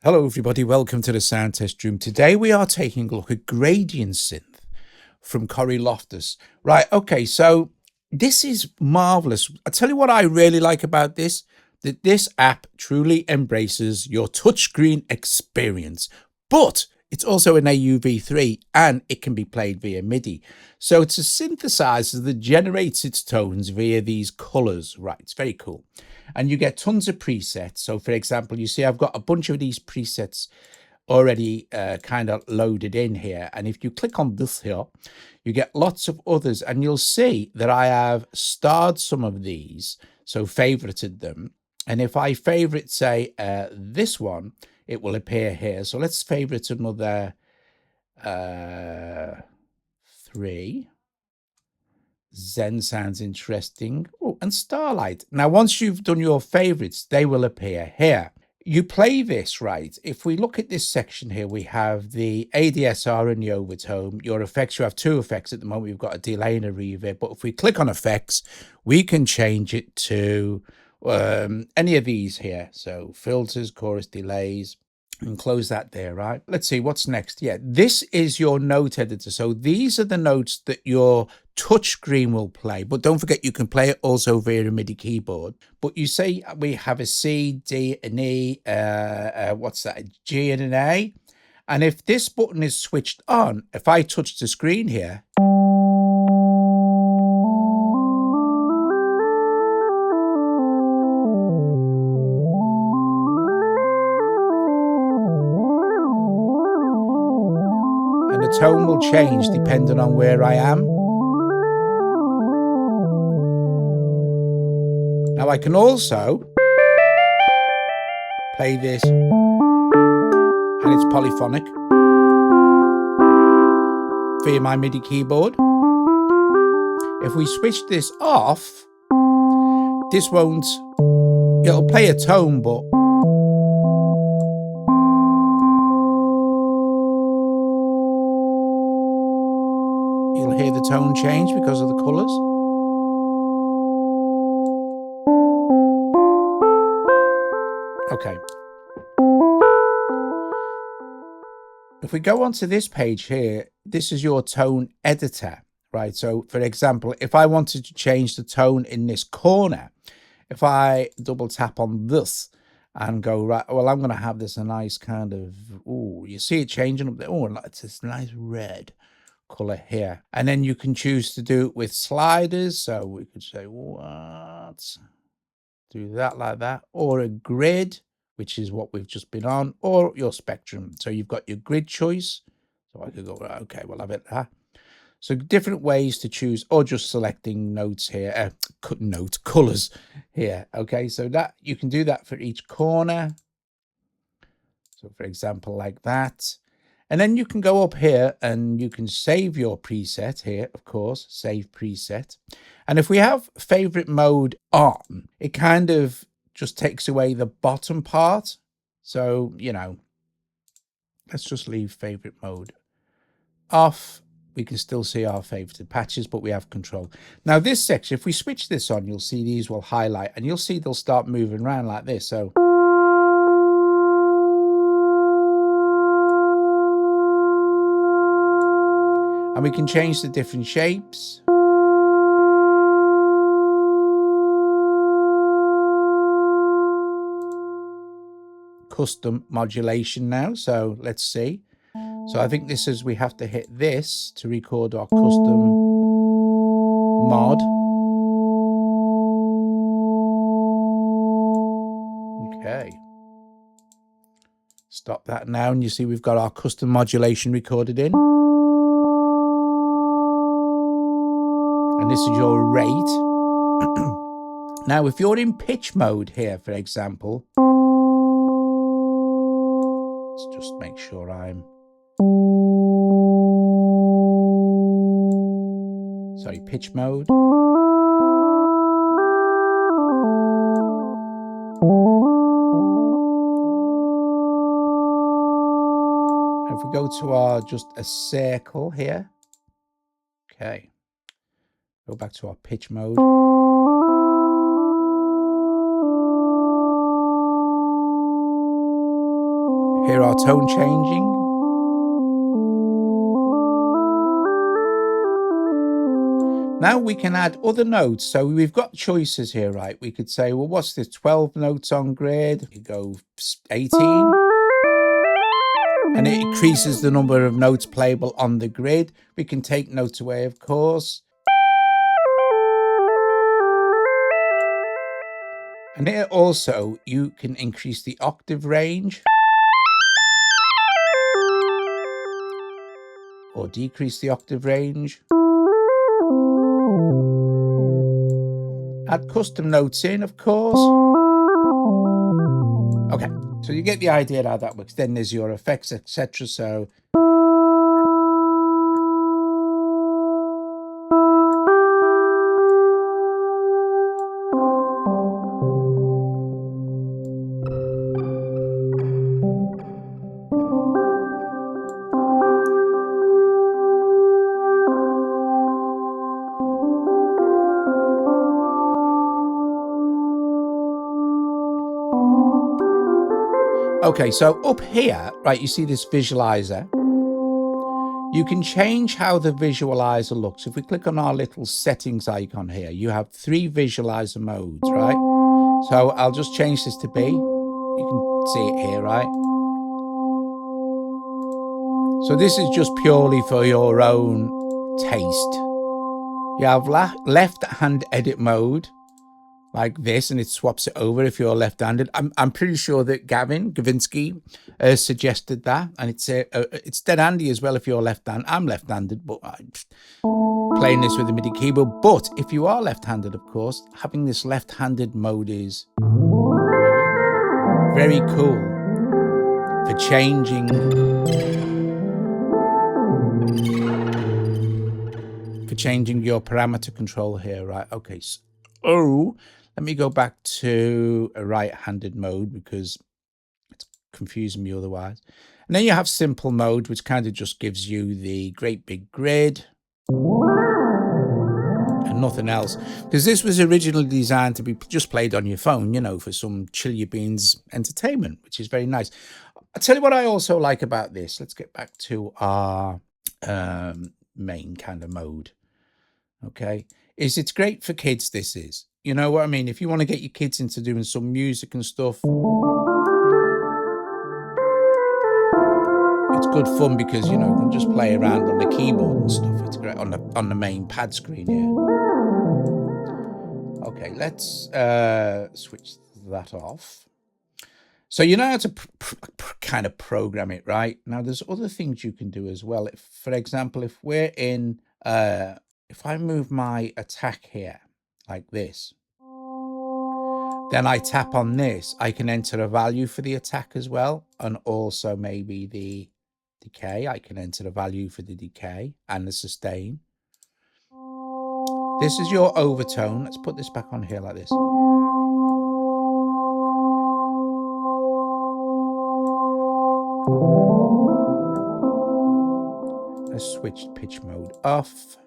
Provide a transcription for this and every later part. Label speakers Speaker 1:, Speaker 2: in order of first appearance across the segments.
Speaker 1: Hello everybody, welcome to the Sound Test Room. Today we are taking a look at Gradient Synth from Lofthus. Right, okay, so this is marvelous. I tell you what I really like about this, that this app truly embraces your touchscreen experience, but it's also an AUV3 and it can be played via MIDI. So it's a synthesizer that generates its tones via these colors. Right, it's very cool. And you get tons of presets. So for example, you see I've got a bunch of these presets already kind of loaded in here. And if you click on this here, you get lots of others, and you'll see that I have starred some of these, so favorited them. And if I favorite, say, this one, it will appear here. So let's favorite another 3. Zen sounds interesting. Oh, and Starlight. Now, once you've done your favorites, they will appear here. You play this, right? If we look at this section here, we have the ADSR and the overtone. Your effects, you have 2 effects at the moment. We've got a delay and a reverb. But if we click on effects, we can change it to any of these here. So filters, chorus, delays. And close that there, right? Let's see what's next. Yeah, this is your note editor. So these are the notes that your touchscreen will play. But don't forget, you can play it also via a MIDI keyboard. But you say we have a C, D, and E. What's that? A G and an A. And if this button is switched on, if I touch the screen here, and the tone will change depending on where I am. Now I can also play this, and it's polyphonic via my MIDI keyboard. If we switch this off, this won't, it'll play a tone, but you'll hear the tone change because of the colors. Okay. If we go onto this page here, this is your tone editor, right? So for example, if I wanted to change the tone in this corner, if I double tap on this and go, right, well, I'm going to have this a nice kind of, oh, you see it changing up there. Oh, it's this nice red color here. And then you can choose to do it with sliders. So we could say, what? Do that like that, or a grid, which is what we've just been on, or your spectrum. So you've got your grid choice. So I could go, okay, we'll have it there. So different ways to choose, or just selecting notes here, colors here. Okay, so that you can do that for each corner. So for example, like that. And then you can go up here and you can save your preset here, of course, save preset. And if we have favorite mode on, it kind of just takes away the bottom part. So, you know, let's just leave favorite mode off. We can still see our favorited patches, but we have control. Now this section, if we switch this on, you'll see these will highlight, and you'll see they'll start moving around like this. So and we can change the different shapes. Custom modulation now. So let's see. So I think this is, we have to hit this to record our custom mod. Okay. Stop that now, and you see we've got our custom modulation recorded in. And this is your rate. Now, if you're in pitch mode here, for example, let's just make sure I'm... Sorry, pitch mode. And if we go to our, just a circle here. Okay. Go back to our pitch mode. Here are tone changing. Now we can add other notes. So we've got choices here, right? We could say, well, what's this? 12 notes on grid. We go 18. And it increases the number of notes playable on the grid. We can take notes away, of course. And here also, you can increase the octave range or decrease the octave range. Add custom notes in, of course. Okay, so you get the idea how that works. Then there's your effects, etc. So okay, so up here, right, you see this visualizer. You can change how the visualizer looks. If we click on our little settings icon here, you have 3 visualizer modes, right? So I'll just change this to B. You can see it here, right? So this is just purely for your own taste. You have left-hand edit mode, like this, and it swaps it over if you're left-handed. I'm pretty sure that Gavinsky suggested that, and it's dead handy as well if you're left-handed. I'm left-handed, but I'm playing this with a MIDI keyboard. But if you are left-handed, of course, having this left-handed mode is very cool for changing your parameter control here, right? Okay, so let me go back to a right-handed mode because it's confusing me otherwise. And then you have simple mode, which kind of just gives you the great big grid and nothing else. Because this was originally designed to be just played on your phone, you know, for some chill your beans entertainment, which is very nice. I'll tell you what I also like about this. Let's get back to our main kind of mode. Okay, it's great for kids. This is, you know what I mean? If you want to get your kids into doing some music and stuff, it's good fun because, you know, you can just play around on the keyboard and stuff. It's great on the main pad screen here. Okay, let's switch that off. So you know how to kind of program it, right? Now there's other things you can do as well. If, for example, if we're in if I move my attack here like this, then I tap on this, I can enter a value for the attack as well, and also maybe the decay. I can enter a value for the decay and the sustain. This is your overtone. Let's put this back on here like this. Let's switch pitch mode off.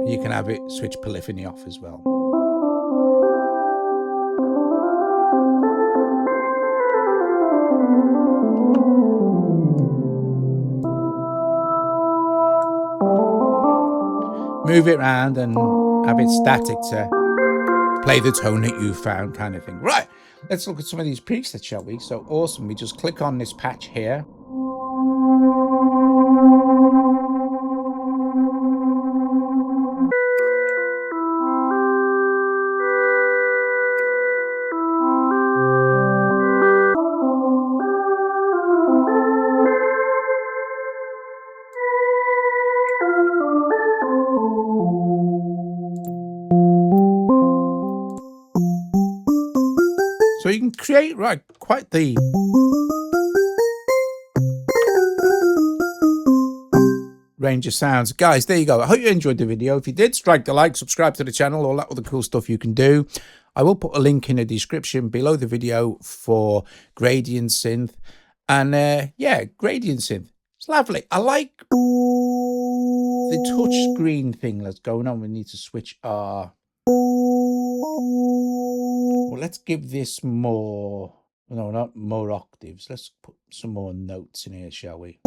Speaker 1: You can have it switch polyphony off as well. Move it around and have it static to play the tone that you found, kind of thing. Right, let's look at some of these presets, shall we? So awesome, we just click on this patch here. So you can create, right, quite the range of sounds. Guys, there you go. I hope you enjoyed the video. If you did, strike the like, subscribe to the channel, all that other cool stuff you can do. I will put a link in the description below the video for Gradient Synth. And yeah, Gradient Synth. It's lovely. I like the touch screen thing that's going on. We need to switch our Well, let's give this more, no, not more octaves. Let's put some more notes in here, shall we?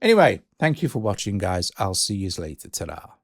Speaker 1: Anyway, thank you for watching, guys. I'll see you later. Ta-da.